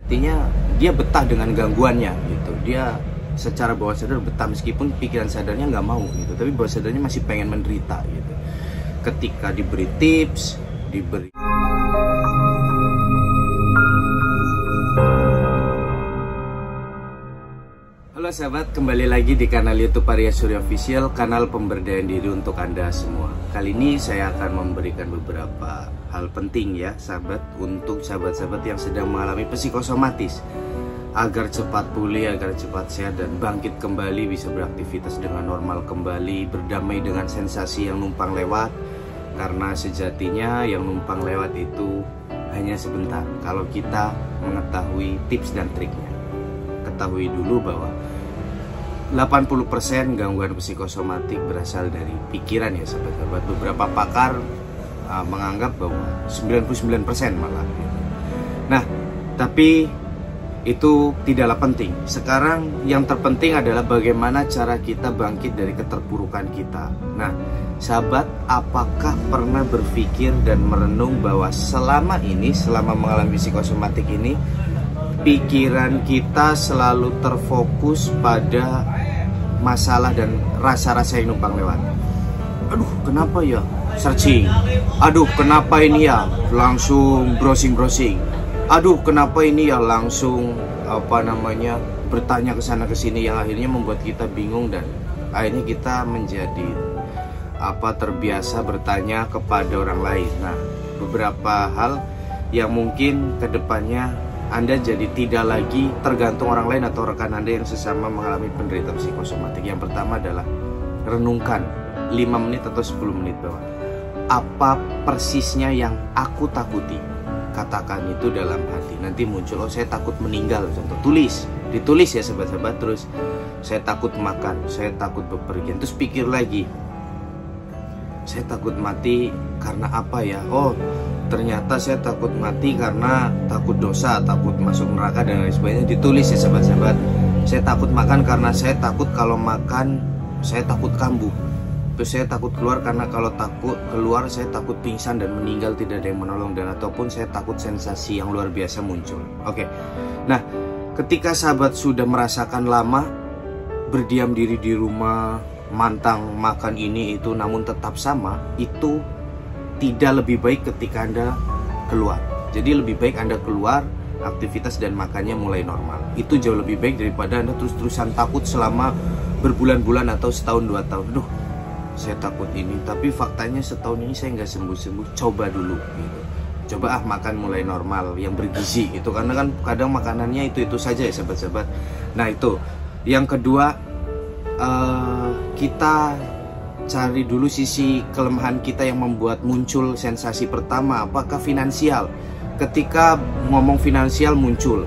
Artinya dia betah dengan gangguannya gitu. Dia secara bawah sadar betah meskipun pikiran sadarnya nggak mau gitu, tapi bawah sadarnya masih pengen menderita gitu. Ketika diberi tips, diberi Halo sahabat, kembali lagi di kanal YouTube Arya Surya Official, kanal pemberdayaan diri untuk Anda semua. Kali ini saya akan memberikan beberapa hal penting ya sahabat, untuk sahabat-sahabat yang sedang mengalami psikosomatis, agar cepat pulih, agar cepat sehat dan bangkit kembali, bisa beraktivitas dengan normal kembali, berdamai dengan sensasi yang numpang lewat. Karena sejatinya yang numpang lewat itu hanya sebentar kalau kita mengetahui tips dan triknya. Ketahui dulu bahwa 80% gangguan psikosomatik berasal dari pikiran ya sahabat-sahabat. Beberapa pakar menganggap bahwa 99% malah gitu. Nah, tapi itu tidaklah penting. Sekarang yang terpenting adalah bagaimana cara kita bangkit dari keterpurukan kita. Nah, sahabat, apakah pernah berpikir dan merenung bahwa selama mengalami psikosomatik ini, pikiran kita selalu terfokus pada masalah dan rasa-rasa yang numpang lewat. Aduh, kenapa ya? Searching. Aduh, kenapa ini ya? Langsung browsing. Aduh, kenapa ini ya? Langsung bertanya ke sana ke sini, yang akhirnya membuat kita bingung dan akhirnya kita menjadi terbiasa bertanya kepada orang lain. Nah, beberapa hal yang mungkin kedepannya Anda jadi tidak lagi tergantung orang lain atau rekan Anda yang sesama mengalami penderita psikosomatik. Yang pertama adalah renungkan 5 menit atau 10 menit bahwa apa persisnya yang aku takuti. Katakan itu dalam hati. Nanti muncul, oh saya takut meninggal, contoh. Ditulis ya sahabat-sahabat. Terus saya takut makan, saya takut bepergian. Terus pikir lagi, saya takut mati karena apa ya? Oh, ternyata saya takut mati karena takut dosa, takut masuk neraka dan lain sebagainya. Ditulis ya sahabat-sahabat. Saya takut makan karena saya takut kalau makan saya takut kambuh. Terus saya takut keluar karena kalau takut keluar saya takut pingsan dan meninggal, tidak ada yang menolong, dan ataupun saya takut sensasi yang luar biasa muncul. Oke. Nah, ketika sahabat sudah merasakan lama berdiam diri di rumah, mantang makan ini itu namun tetap sama, itu tidak lebih baik ketika Anda keluar. Jadi lebih baik Anda keluar, aktivitas dan makannya mulai normal. Itu jauh lebih baik daripada Anda terus-terusan takut selama berbulan-bulan atau setahun 2 tahun. Duh, saya takut ini, tapi faktanya setahun ini saya nggak sembuh-sembuh. Coba dulu gitu. Coba makan mulai normal yang bergizi gitu, karena kan kadang makanannya itu saja ya sahabat-sahabat. Nah, itu. Yang kedua, kita cari dulu sisi kelemahan kita yang membuat muncul sensasi pertama. Apakah finansial? Ketika ngomong finansial muncul,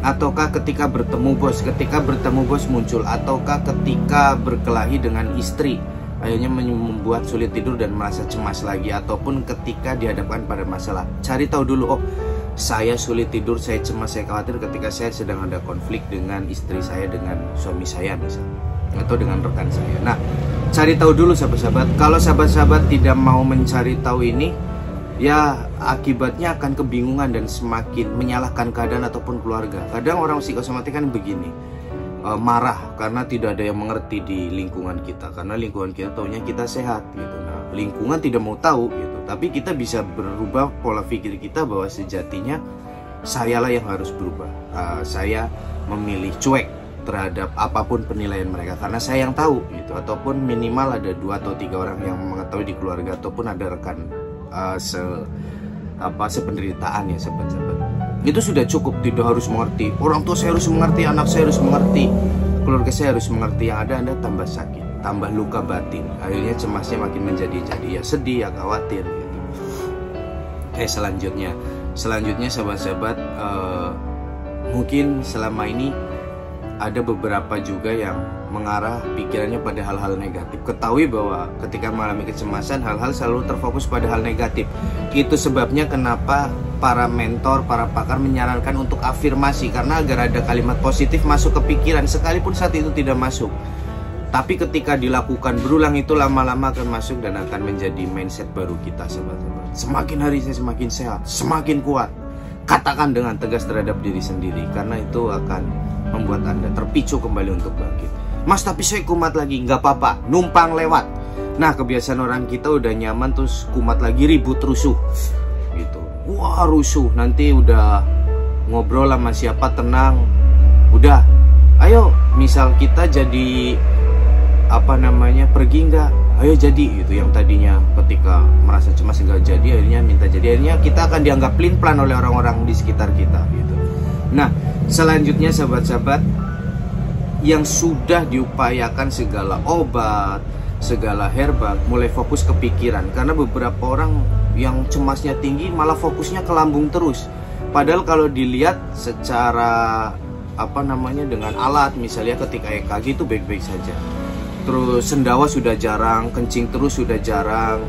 ataukah ketika bertemu bos muncul, ataukah ketika berkelahi dengan istri akhirnya membuat sulit tidur dan merasa cemas lagi, ataupun ketika dihadapkan pada masalah. Cari tahu dulu, oh saya sulit tidur, saya cemas, saya khawatir ketika saya sedang ada konflik dengan istri saya, dengan suami saya misalnya, atau dengan rekan saya. Nah, cari tahu dulu sahabat-sahabat. Kalau sahabat-sahabat tidak mau mencari tahu ini, ya akibatnya akan kebingungan dan semakin menyalahkan keadaan ataupun keluarga. Kadang orang psikosomatik kan begini, marah karena tidak ada yang mengerti di lingkungan kita, karena lingkungan kita taunya kita sehat gitu. Nah, lingkungan tidak mau tahu gitu, tapi kita bisa berubah pola pikir kita bahwa sejatinya sayalah yang harus berubah. Saya memilih cuek terhadap apapun penilaian mereka karena saya yang tahu gitu, ataupun minimal ada 2 atau 3 orang yang mengetahui di keluarga, ataupun ada rekan sependeritaan ya sahabat-sahabat. Itu sudah cukup, tidak harus mengerti. Orang tua saya harus mengerti, anak saya harus mengerti, keluarga saya harus mengerti. Yang ada Anda tambah sakit, tambah luka batin, akhirnya cemasnya makin menjadi-jadi, ya sedih, ya khawatir gitu. Selanjutnya sahabat-sahabat, mungkin selama ini ada beberapa juga yang mengarah pikirannya pada hal-hal negatif. Ketahui bahwa ketika mengalami kecemasan, hal-hal selalu terfokus pada hal negatif. Itu sebabnya kenapa para mentor, para pakar menyarankan untuk afirmasi, karena agar ada kalimat positif masuk ke pikiran, sekalipun saat itu tidak masuk. Tapi ketika dilakukan berulang, itu lama-lama akan masuk dan akan menjadi mindset baru kita sahabat-sahabat. Semakin hari saya semakin sehat, semakin kuat. katakan dengan tegas terhadap diri sendiri, karena itu akan membuat Anda terpicu kembali untuk bangkit. Mas, tapi saya kumat lagi. Nggak apa-apa, numpang lewat. Nah, kebiasaan orang kita udah nyaman terus kumat lagi, ribut, rusuh gitu. Wah, rusuh, nanti udah ngobrol sama siapa tenang, udah ayo, misal kita jadi pergi nggak, ayo jadi gitu. Yang tadinya ketika merasa cemas nggak jadi, akhirnya minta jadi, akhirnya kita akan dianggap pelin-pelan oleh orang-orang di sekitar kita gitu. Nah, selanjutnya sahabat-sahabat, yang sudah diupayakan segala obat, segala herbal, mulai fokus ke pikiran. Karena beberapa orang yang cemasnya tinggi malah fokusnya ke lambung terus. Padahal kalau dilihat secara dengan alat, misalnya ketika EKG itu baik-baik saja. Terus sendawa sudah jarang, kencing terus sudah jarang,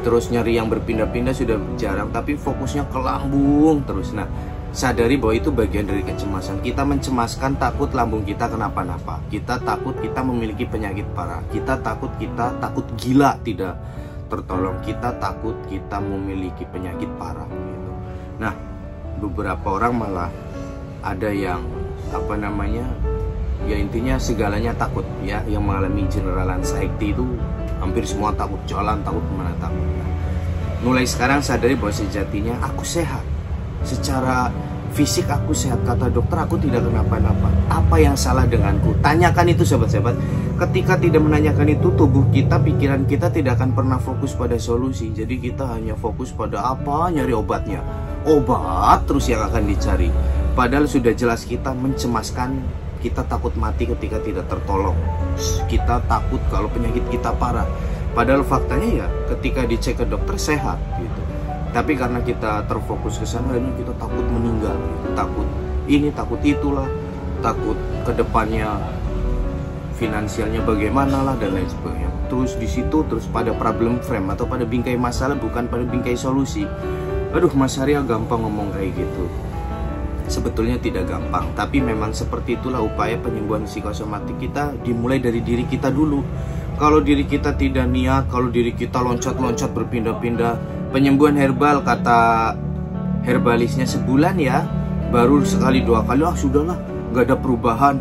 terus nyeri yang berpindah-pindah sudah jarang, tapi fokusnya ke lambung terus. Nah, sadari bahwa itu bagian dari kecemasan. Kita mencemaskan takut lambung kita kenapa-napa. Kita takut kita memiliki penyakit parah. Kita takut gila tidak tertolong. Kita takut kita memiliki penyakit parah gitu. Nah, beberapa orang malah ada yang ya intinya segalanya takut ya. Yang mengalami general anxiety itu hampir semua takut, jalan takut, kemana takut. Mulai sekarang sadari bahwa sejatinya aku sehat. Secara fisik aku sehat, kata dokter aku tidak kenapa-napa. Apa yang salah denganku? Tanyakan itu sahabat-sahabat. Ketika tidak menanyakan itu, tubuh kita, pikiran kita tidak akan pernah fokus pada solusi. Jadi kita hanya fokus pada nyari obatnya. Obat terus yang akan dicari. Padahal sudah jelas kita mencemaskan, kita takut mati ketika tidak tertolong. Kita takut kalau penyakit kita parah. Padahal faktanya ya ketika dicek ke dokter sehat gitu. Tapi karena kita terfokus ke sana, akhirnya kita takut meninggal, takut ini, takut itulah, takut kedepannya finansialnya bagaimana lah dan lain sebagainya. Terus di situ terus pada problem frame atau pada bingkai masalah, bukan pada bingkai solusi. Aduh, Mas Arya gampang ngomong kayak gitu. Sebetulnya tidak gampang, tapi memang seperti itulah upaya penyembuhan psikosomatik kita dimulai dari diri kita dulu. Kalau diri kita tidak niat, kalau diri kita loncat-loncat berpindah-pindah, penyembuhan herbal kata herbalisnya sebulan ya, baru sekali 2 kali, sudahlah, nggak ada perubahan.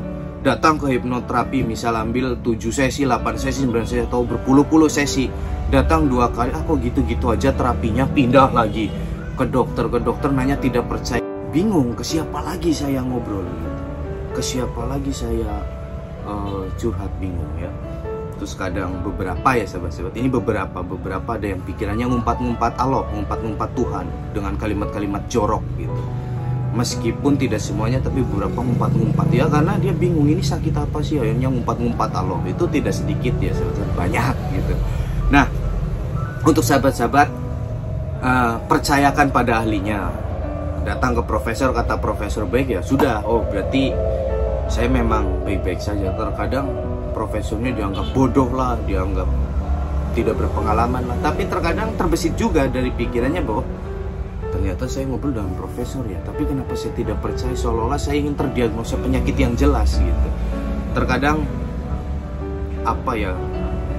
Datang ke hipnoterapi, misal ambil 7 sesi, 8 sesi, 9 sesi, atau berpuluh-puluh sesi. Datang 2 kali, kok gitu-gitu aja terapinya, pindah lagi ke dokter nanya tidak percaya. Bingung, ke siapa lagi saya ngobrol gitu. Ke siapa lagi saya curhat, bingung ya. Terus kadang beberapa ya sahabat-sahabat, ini beberapa ada yang pikirannya ngumpat-ngumpat Allah, ngumpat-ngumpat Tuhan dengan kalimat-kalimat jorok gitu. Meskipun tidak semuanya, tapi beberapa ngumpat-ngumpat ya, karena dia bingung ini sakit apa sih, akhirnya ngumpat-ngumpat Allah. Itu tidak sedikit ya sahabat-sahabat, banyak gitu. Nah, untuk sahabat-sahabat, percayakan pada ahlinya. Datang ke profesor, kata profesor baik ya sudah, berarti saya memang baik-baik saja. Terkadang profesornya dianggap bodoh lah, dianggap tidak berpengalaman lah, tapi terkadang terbesit juga dari pikirannya bahwa ternyata saya ngobrol dengan profesor ya, tapi kenapa saya tidak percaya, seolah-olah saya ingin terdiagnosa penyakit yang jelas gitu. Terkadang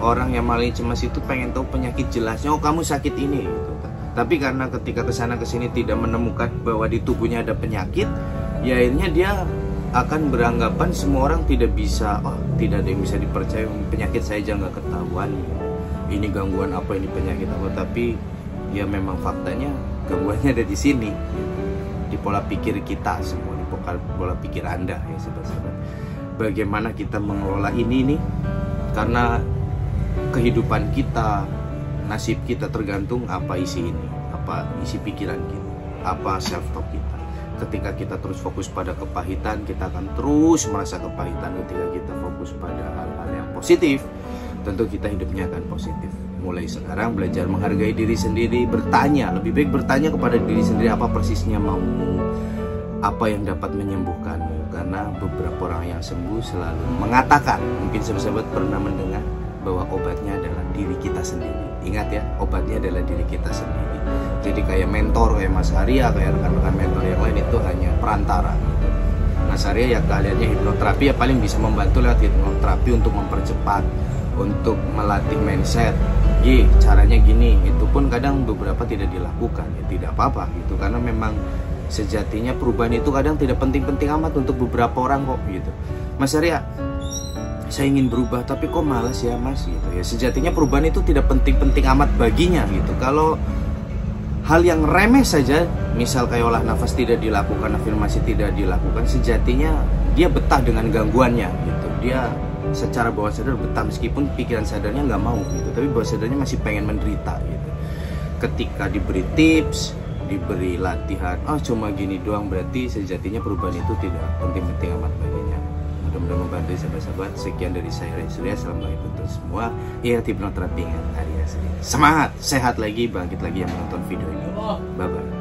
orang yang malah cemas itu pengen tahu penyakit jelasnya, kamu sakit ini gitu. Tapi karena ketika kesana kesini tidak menemukan bahwa di tubuhnya ada penyakit, ya akhirnya dia akan beranggapan semua orang tidak bisa, tidak ada yang bisa dipercaya, penyakit saya aja nggak ketahuan, ini gangguan apa, ini penyakit apa. Tapi ya memang faktanya gangguannya ada di sini, di pola pikir kita semua, di pola pikir Anda ya sahabat-sahabat. Bagaimana kita mengelola ini nih, karena kehidupan kita, nasib kita tergantung apa isi ini, apa isi pikiran kita, apa self talk kita. Ketika kita terus fokus pada kepahitan, kita akan terus merasa kepahitan. Ketika kita fokus pada hal-hal yang positif, tentu kita hidupnya akan positif. Mulai sekarang belajar menghargai diri sendiri, bertanya, lebih baik bertanya kepada diri sendiri apa persisnya maumu, apa yang dapat menyembuhkanmu. Karena beberapa orang yang sembuh selalu mengatakan, mungkin sahabat-sahabat pernah mendengar, bahwa obatnya adalah diri kita sendiri. Ingat ya, obatnya adalah diri kita sendiri. Jadi kayak mentor, kayak Mas Arya, kayak rekan-rekan mentor yang lain itu hanya perantara. Mas Arya ya kaliannya hipnoterapi ya paling bisa membantu lewat hipnoterapi untuk mempercepat, untuk melatih mindset. Caranya gini, itu pun kadang beberapa tidak dilakukan, ya tidak apa-apa gitu. Karena memang sejatinya perubahan itu kadang tidak penting-penting amat untuk beberapa orang kok gitu. Mas Arya, saya ingin berubah tapi kok malas ya mas gitu ya. Sejatinya perubahan itu tidak penting-penting amat baginya gitu. Kalau hal yang remeh saja, misal kayak olah nafas tidak dilakukan, afirmasi tidak dilakukan, sejatinya dia betah dengan gangguannya gitu. Dia secara bawah sadar betah meskipun pikiran sadarnya nggak mau gitu, tapi bawah sadarnya masih pengen menderita gitu. Ketika diberi tips, diberi latihan, cuma gini doang, berarti sejatinya perubahan itu tidak penting-penting amat baginya. Mudah-mudahan membantu sahabat-sahabat. Sekian dari saya, Ray Surya. Salam baik untuk semua. Hipnoterapi dengan Arya Surya. Semangat, sehat lagi, bangkit lagi yang menonton video ini. Bye-bye.